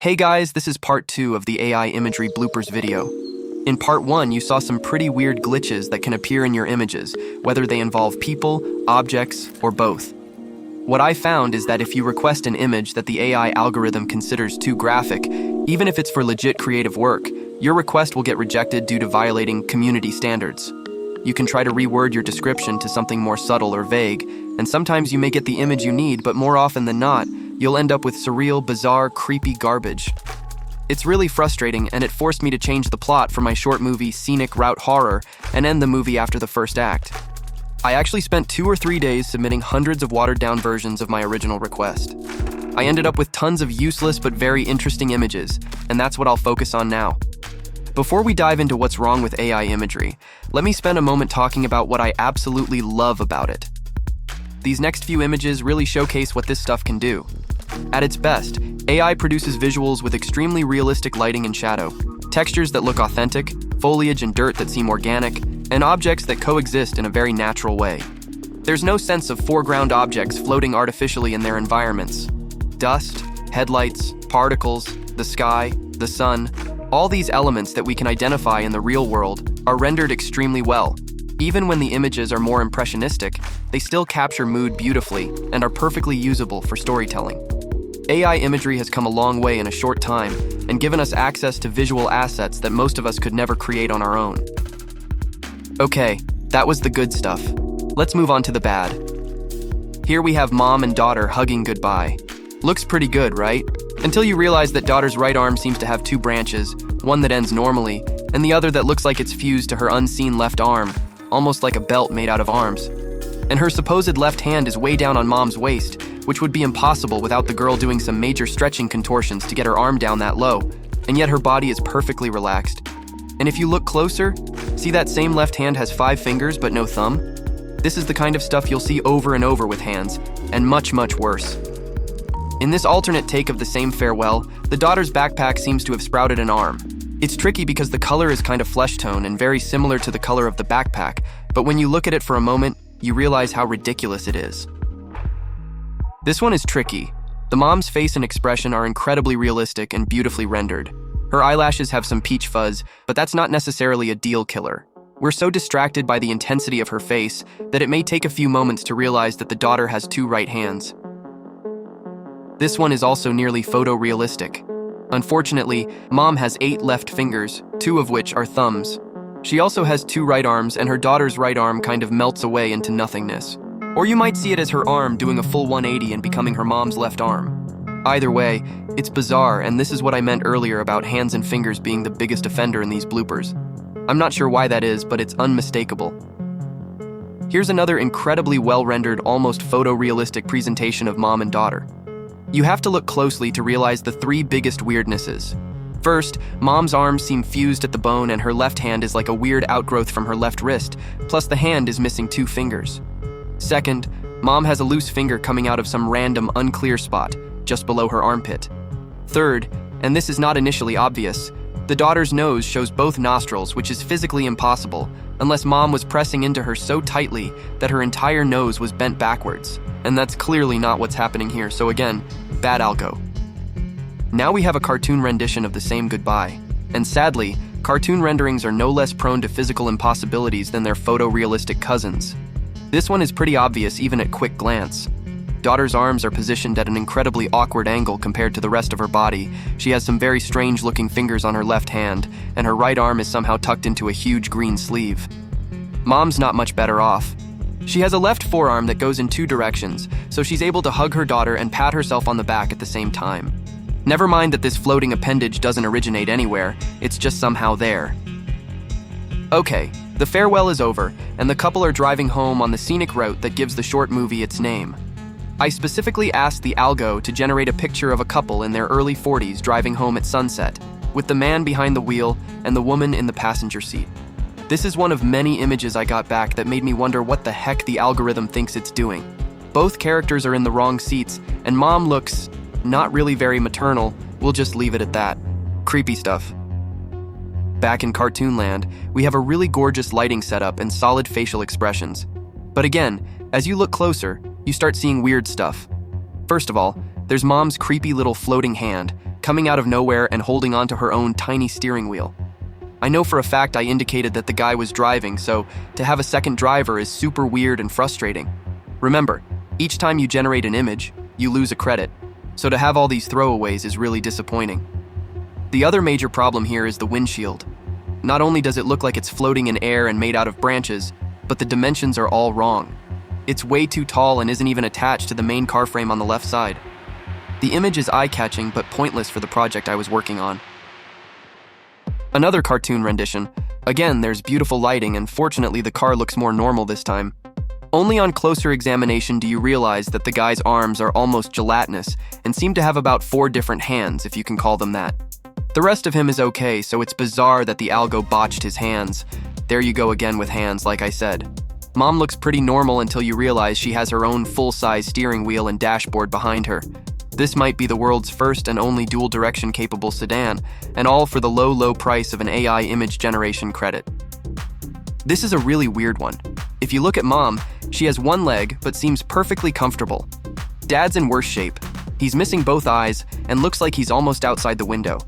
Hey guys, this is part 2 of the AI imagery bloopers video. In part 1, you saw some pretty weird glitches that can appear in your images, whether they involve people, objects, or both. What I found is that if you request an image that the AI algorithm considers too graphic, even if it's for legit creative work, your request will get rejected due to violating community standards. You can try to reword your description to something more subtle or vague, and sometimes you may get the image you need, but more often than not, you'll end up with surreal, bizarre, creepy garbage. It's really frustrating, and it forced me to change the plot for my short movie Scenic Route Horror and end the movie after the first act. I actually spent 2 or 3 days submitting hundreds of watered-down versions of my original request. I ended up with tons of useless but very interesting images, and that's what I'll focus on now. Before we dive into what's wrong with AI imagery, let me spend a moment talking about what I absolutely love about it. These next few images really showcase what this stuff can do. At its best, AI produces visuals with extremely realistic lighting and shadow, textures that look authentic, foliage and dirt that seem organic, and objects that coexist in a very natural way. There's no sense of foreground objects floating artificially in their environments. Dust, headlights, particles, the sky, the sun, all these elements that we can identify in the real world are rendered extremely well. Even when the images are more impressionistic, they still capture mood beautifully and are perfectly usable for storytelling. AI imagery has come a long way in a short time and given us access to visual assets that most of us could never create on our own. Okay, that was the good stuff. Let's move on to the bad. Here we have mom and daughter hugging goodbye. Looks pretty good, right? Until you realize that daughter's right arm seems to have 2 branches, one that ends normally, and the other that looks like it's fused to her unseen left arm, almost like a belt made out of arms. And her supposed left hand is way down on mom's waist, which would be impossible without the girl doing some major stretching contortions to get her arm down that low, and yet her body is perfectly relaxed. And if you look closer, see that same left hand has 5 fingers but no thumb? This is the kind of stuff you'll see over and over with hands, and much, much worse. In this alternate take of the same farewell, the daughter's backpack seems to have sprouted an arm. It's tricky because the color is kind of flesh tone and very similar to the color of the backpack, but when you look at it for a moment, you realize how ridiculous it is. This one is tricky. The mom's face and expression are incredibly realistic and beautifully rendered. Her eyelashes have some peach fuzz, but that's not necessarily a deal killer. We're so distracted by the intensity of her face that it may take a few moments to realize that the daughter has 2 right hands. This one is also nearly photorealistic. Unfortunately, mom has 8 left fingers, 2 of which are thumbs. She also has 2 right arms, and her daughter's right arm kind of melts away into nothingness. Or you might see it as her arm doing a full 180 and becoming her mom's left arm. Either way, it's bizarre, and this is what I meant earlier about hands and fingers being the biggest offender in these bloopers. I'm not sure why that is, but it's unmistakable. Here's another incredibly well-rendered, almost photorealistic presentation of mom and daughter. You have to look closely to realize the 3 biggest weirdnesses. First, mom's arms seem fused at the bone and her left hand is like a weird outgrowth from her left wrist, plus the hand is missing 2 fingers. Second, mom has a loose finger coming out of some random unclear spot, just below her armpit. Third, and this is not initially obvious, the daughter's nose shows both nostrils, which is physically impossible, unless mom was pressing into her so tightly that her entire nose was bent backwards. And that's clearly not what's happening here, so again, bad algo. Now we have a cartoon rendition of the same goodbye. And sadly, cartoon renderings are no less prone to physical impossibilities than their photorealistic cousins. This one is pretty obvious even at quick glance. Daughter's arms are positioned at an incredibly awkward angle compared to the rest of her body. She has some very strange-looking fingers on her left hand, and her right arm is somehow tucked into a huge green sleeve. Mom's not much better off. She has a left forearm that goes in 2 directions, so she's able to hug her daughter and pat herself on the back at the same time. Never mind that this floating appendage doesn't originate anywhere, it's just somehow there. Okay, the farewell is over, and the couple are driving home on the scenic route that gives the short movie its name. I specifically asked the algo to generate a picture of a couple in their early 40s driving home at sunset, with the man behind the wheel and the woman in the passenger seat. This is one of many images I got back that made me wonder what the heck the algorithm thinks it's doing. Both characters are in the wrong seats, and mom looks not really very maternal. We'll just leave it at that. Creepy stuff. Back in cartoon land, we have a really gorgeous lighting setup and solid facial expressions. But again, as you look closer, you start seeing weird stuff. First of all, there's mom's creepy little floating hand, coming out of nowhere and holding onto her own tiny steering wheel. I know for a fact I indicated that the guy was driving, so to have a second driver is super weird and frustrating. Remember, each time you generate an image, you lose a credit, so to have all these throwaways is really disappointing. The other major problem here is the windshield. Not only does it look like it's floating in air and made out of branches, but the dimensions are all wrong. It's way too tall and isn't even attached to the main car frame on the left side. The image is eye-catching but pointless for the project I was working on. Another cartoon rendition. Again, there's beautiful lighting and fortunately the car looks more normal this time. Only on closer examination do you realize that the guy's arms are almost gelatinous and seem to have about 4 different hands, if you can call them that. The rest of him is okay, so it's bizarre that the algo botched his hands. There you go again with hands, like I said. Mom looks pretty normal until you realize she has her own full-size steering wheel and dashboard behind her. This might be the world's first and only dual-direction capable sedan, and all for the low price of an AI image generation credit. This is a really weird one. If you look at Mom, she has one leg but seems perfectly comfortable. Dad's in worse shape. He's missing both eyes and looks like he's almost outside the window.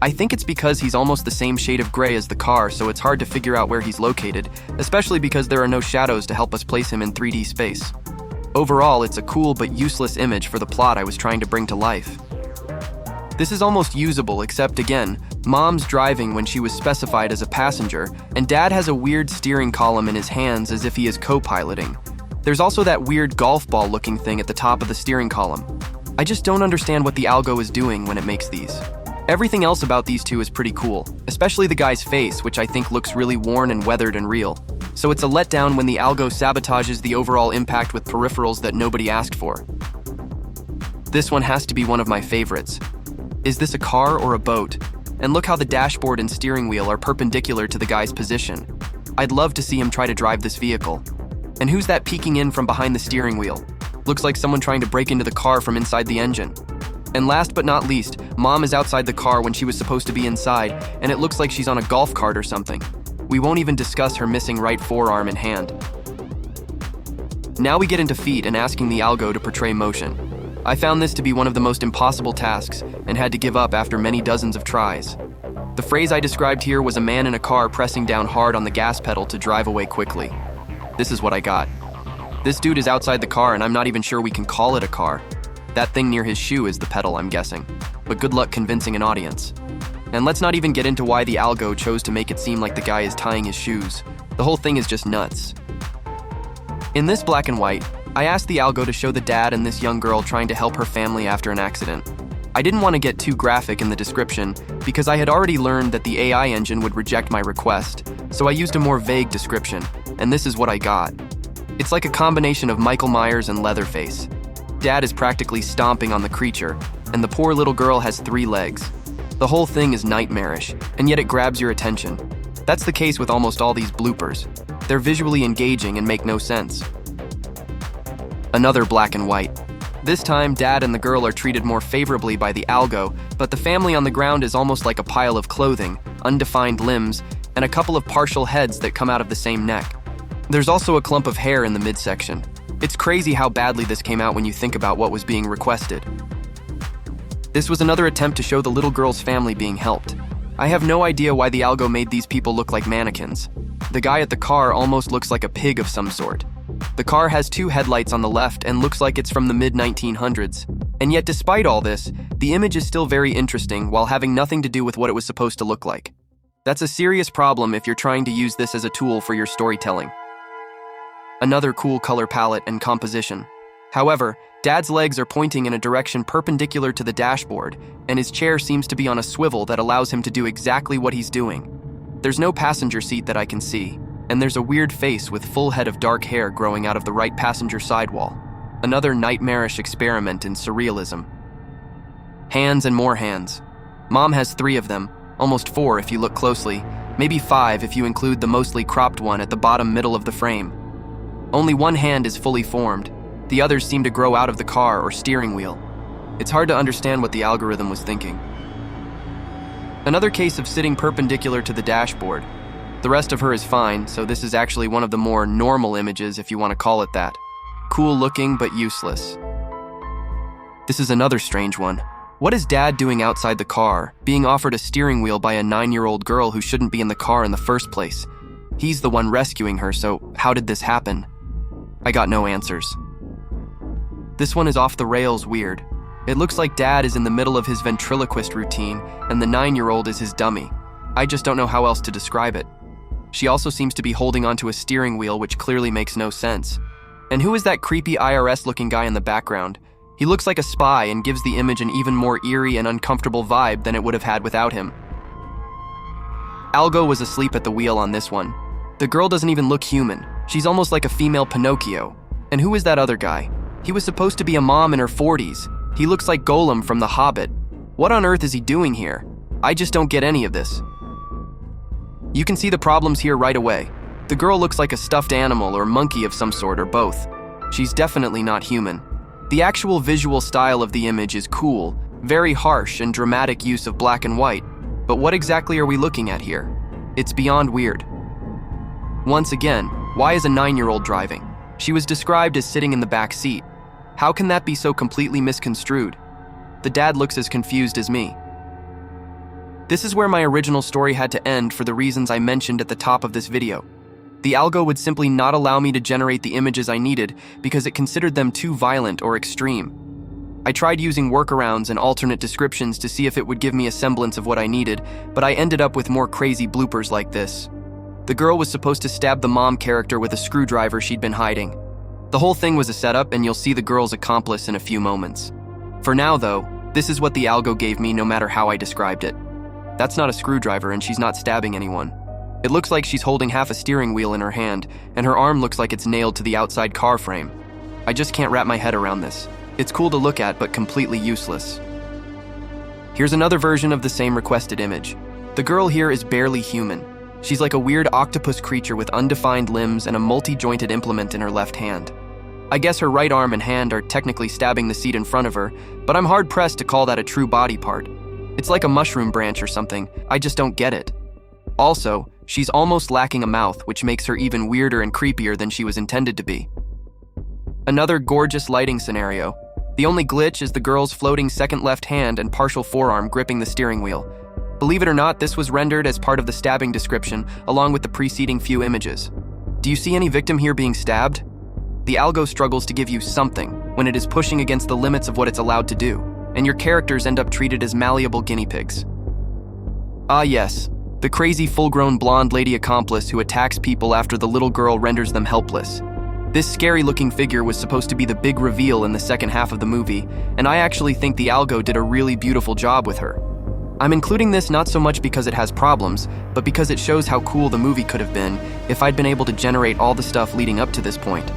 I think it's because he's almost the same shade of gray as the car, so it's hard to figure out where he's located, especially because there are no shadows to help us place him in 3D space. Overall, it's a cool but useless image for the plot I was trying to bring to life. This is almost usable, except again, Mom's driving when she was specified as a passenger, and Dad has a weird steering column in his hands as if he is co-piloting. There's also that weird golf ball looking thing at the top of the steering column. I just don't understand what the algo is doing when it makes these. Everything else about these two is pretty cool, especially the guy's face, which I think looks really worn and weathered and real. So it's a letdown when the algo sabotages the overall impact with peripherals that nobody asked for. This one has to be one of my favorites. Is this a car or a boat? And look how the dashboard and steering wheel are perpendicular to the guy's position. I'd love to see him try to drive this vehicle. And who's that peeking in from behind the steering wheel? Looks like someone trying to break into the car from inside the engine. And last but not least, Mom is outside the car when she was supposed to be inside, and it looks like she's on a golf cart or something. We won't even discuss her missing right forearm and hand. Now we get into feet and asking the algo to portray motion. I found this to be one of the most impossible tasks and had to give up after many dozens of tries. The phrase I described here was a man in a car pressing down hard on the gas pedal to drive away quickly. This is what I got. This dude is outside the car and I'm not even sure we can call it a car. That thing near his shoe is the pedal, I'm guessing. But good luck convincing an audience. And let's not even get into why the algo chose to make it seem like the guy is tying his shoes. The whole thing is just nuts. In this black and white, I asked the algo to show the dad and this young girl trying to help her family after an accident. I didn't want to get too graphic in the description because I had already learned that the AI engine would reject my request, so I used a more vague description, and this is what I got. It's like a combination of Michael Myers and Leatherface. Dad is practically stomping on the creature, and the poor little girl has 3 legs. The whole thing is nightmarish, and yet it grabs your attention. That's the case with almost all these bloopers. They're visually engaging and make no sense. Another black and white. This time, Dad and the girl are treated more favorably by the algo, but the family on the ground is almost like a pile of clothing, undefined limbs, and a couple of partial heads that come out of the same neck. There's also a clump of hair in the midsection. It's crazy how badly this came out when you think about what was being requested. This was another attempt to show the little girl's family being helped. I have no idea why the algo made these people look like mannequins. The guy at the car almost looks like a pig of some sort. The car has 2 headlights on the left and looks like it's from the mid-1900s. And yet despite all this, the image is still very interesting while having nothing to do with what it was supposed to look like. That's a serious problem if you're trying to use this as a tool for your storytelling. Another cool color palette and composition. However, Dad's legs are pointing in a direction perpendicular to the dashboard, and his chair seems to be on a swivel that allows him to do exactly what he's doing. There's no passenger seat that I can see, and there's a weird face with full head of dark hair growing out of the right passenger sidewall. Another nightmarish experiment in surrealism. Hands and more hands. Mom has 3 of them, almost 4 if you look closely, maybe 5 if you include the mostly cropped one at the bottom middle of the frame. Only one hand is fully formed. The others seem to grow out of the car or steering wheel. It's hard to understand what the algorithm was thinking. Another case of sitting perpendicular to the dashboard. The rest of her is fine, so this is actually one of the more normal images if you want to call it that. Cool looking, but useless. This is another strange one. What is Dad doing outside the car, being offered a steering wheel by a 9-year-old girl who shouldn't be in the car in the first place? He's the one rescuing her, so how did this happen? I got no answers. This one is off the rails weird. It looks like Dad is in the middle of his ventriloquist routine, and the 9-year-old is his dummy. I just don't know how else to describe it. She also seems to be holding onto a steering wheel, which clearly makes no sense. And who is that creepy IRS-looking guy in the background? He looks like a spy and gives the image an even more eerie and uncomfortable vibe than it would have had without him. Algo was asleep at the wheel on this one. The girl doesn't even look human. She's almost like a female Pinocchio. And who is that other guy? He was supposed to be a mom in her 40s. He looks like Golem from The Hobbit. What on earth is he doing here? I just don't get any of this. You can see the problems here right away. The girl looks like a stuffed animal or monkey of some sort or both. She's definitely not human. The actual visual style of the image is cool, very harsh and dramatic use of black and white. But what exactly are we looking at here? It's beyond weird. Once again, why is a 9-year-old driving? She was described as sitting in the back seat. How can that be so completely misconstrued? The dad looks as confused as me. This is where my original story had to end for the reasons I mentioned at the top of this video. The algo would simply not allow me to generate the images I needed because it considered them too violent or extreme. I tried using workarounds and alternate descriptions to see if it would give me a semblance of what I needed, but I ended up with more crazy bloopers like this. The girl was supposed to stab the mom character with a screwdriver she'd been hiding. The whole thing was a setup, and you'll see the girl's accomplice in a few moments. For now, though, this is what the algo gave me no matter how I described it. That's not a screwdriver, and she's not stabbing anyone. It looks like she's holding half a steering wheel in her hand, and her arm looks like it's nailed to the outside car frame. I just can't wrap my head around this. It's cool to look at, but completely useless. Here's another version of the same requested image. The girl here is barely human. She's like a weird octopus creature with undefined limbs and a multi-jointed implement in her left hand. I guess her right arm and hand are technically stabbing the seat in front of her, but I'm hard-pressed to call that a true body part. It's like a mushroom branch or something. I just don't get it. Also, she's almost lacking a mouth, which makes her even weirder and creepier than she was intended to be. Another gorgeous lighting scenario. The only glitch is the girl's floating second left hand and partial forearm gripping the steering wheel. Believe it or not, this was rendered as part of the stabbing description, along with the preceding few images. Do you see any victim here being stabbed? The algo struggles to give you something when it is pushing against the limits of what it's allowed to do, and your characters end up treated as malleable guinea pigs. Ah yes, the crazy full-grown blonde lady accomplice who attacks people after the little girl renders them helpless. This scary-looking figure was supposed to be the big reveal in the second half of the movie, and I actually think the algo did a really beautiful job with her. I'm including this not so much because it has problems, but because it shows how cool the movie could have been if I'd been able to generate all the stuff leading up to this point.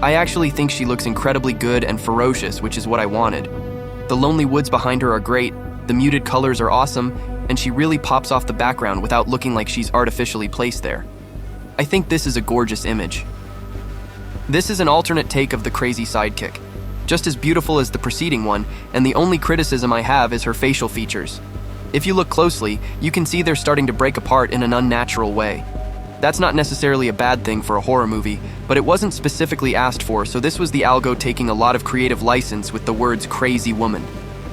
I actually think she looks incredibly good and ferocious, which is what I wanted. The lonely woods behind her are great, the muted colors are awesome, and she really pops off the background without looking like she's artificially placed there. I think this is a gorgeous image. This is an alternate take of the crazy sidekick. Just as beautiful as the preceding one, and the only criticism I have is her facial features. If you look closely, you can see they're starting to break apart in an unnatural way. That's not necessarily a bad thing for a horror movie, but it wasn't specifically asked for, so this was the algo taking a lot of creative license with the words crazy woman.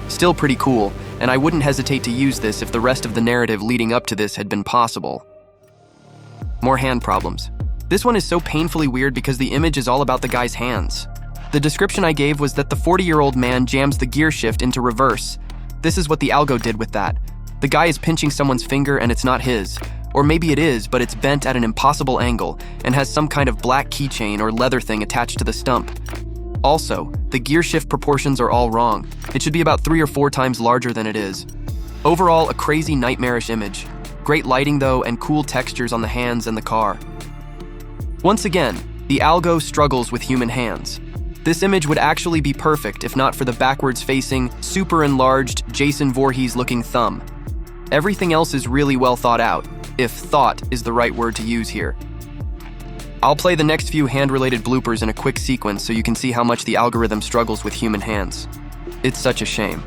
Still pretty cool, and I wouldn't hesitate to use this if the rest of the narrative leading up to this had been possible. More hand problems. This one is so painfully weird because the image is all about the guy's hands. The description I gave was that the 40-year-old man jams the gear shift into reverse. This is what the algo did with that. The guy is pinching someone's finger and it's not his. Or maybe it is, but it's bent at an impossible angle and has some kind of black keychain or leather thing attached to the stump. Also, the gear shift proportions are all wrong. It should be about 3 or 4 times larger than it is. Overall, a crazy nightmarish image. Great lighting though, and cool textures on the hands and the car. Once again, the algo struggles with human hands. This image would actually be perfect if not for the backwards-facing, super-enlarged, Jason Voorhees-looking thumb. Everything else is really well thought out, if thought is the right word to use here. I'll play the next few hand-related bloopers in a quick sequence so you can see how much the algorithm struggles with human hands. It's such a shame.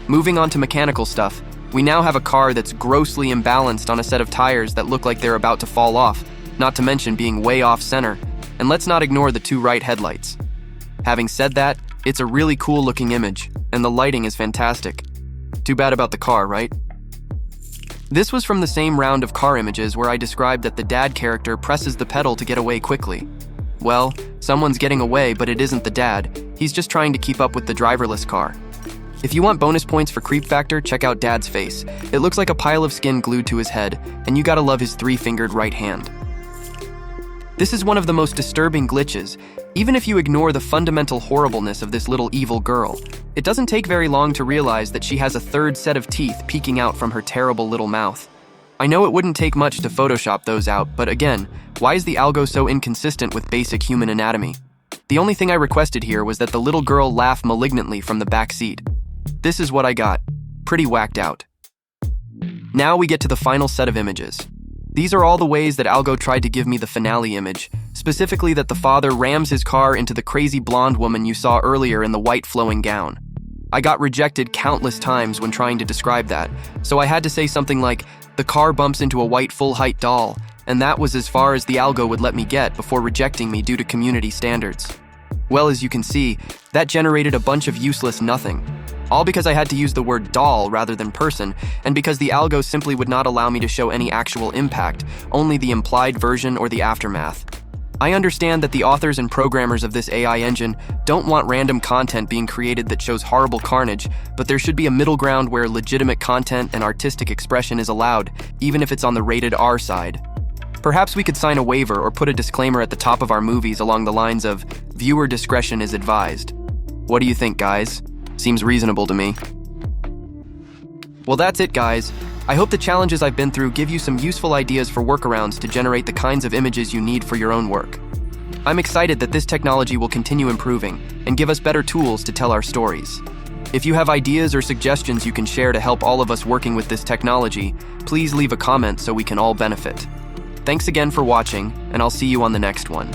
Moving on to mechanical stuff, We now have a car that's grossly imbalanced on a set of tires that look like they're about to fall off, not to mention being way off center. And let's not ignore the two right headlights. Having said that, it's a really cool looking image, and the lighting is fantastic. Too bad about the car, right? This was from the same round of car images where I described that the dad character presses the pedal to get away quickly. Well, someone's getting away, but it isn't the dad. He's just trying to keep up with the driverless car. If you want bonus points for creep factor, check out Dad's face. It looks like a pile of skin glued to his head, and you gotta love his three-fingered right hand. This is one of the most disturbing glitches. Even if you ignore the fundamental horribleness of this little evil girl, it doesn't take very long to realize that she has a third set of teeth peeking out from her terrible little mouth. I know it wouldn't take much to Photoshop those out, but again, why is the algo so inconsistent with basic human anatomy? The only thing I requested here was that the little girl laugh malignantly from the back seat. This is what I got. Pretty whacked out. Now we get to the final set of images. These are all the ways that Algo tried to give me the finale image, specifically that the father rams his car into the crazy blonde woman you saw earlier in the white flowing gown. I got rejected countless times when trying to describe that, so I had to say something like, the car bumps into a white full-height doll, and that was as far as the algo would let me get before rejecting me due to community standards. Well, as you can see, that generated a bunch of useless nothing. All because I had to use the word doll rather than person, and because the algo simply would not allow me to show any actual impact, only the implied version or the aftermath. I understand that the authors and programmers of this AI engine don't want random content being created that shows horrible carnage, but there should be a middle ground where legitimate content and artistic expression is allowed, even if it's on the rated R side. Perhaps we could sign a waiver or put a disclaimer at the top of our movies along the lines of, "Viewer discretion is advised." What do you think, guys? Seems reasonable to me. Well, that's it, guys. I hope the challenges I've been through give you some useful ideas for workarounds to generate the kinds of images you need for your own work. I'm excited that this technology will continue improving and give us better tools to tell our stories. If you have ideas or suggestions you can share to help all of us working with this technology, please leave a comment so we can all benefit. Thanks again for watching, and I'll see you on the next one.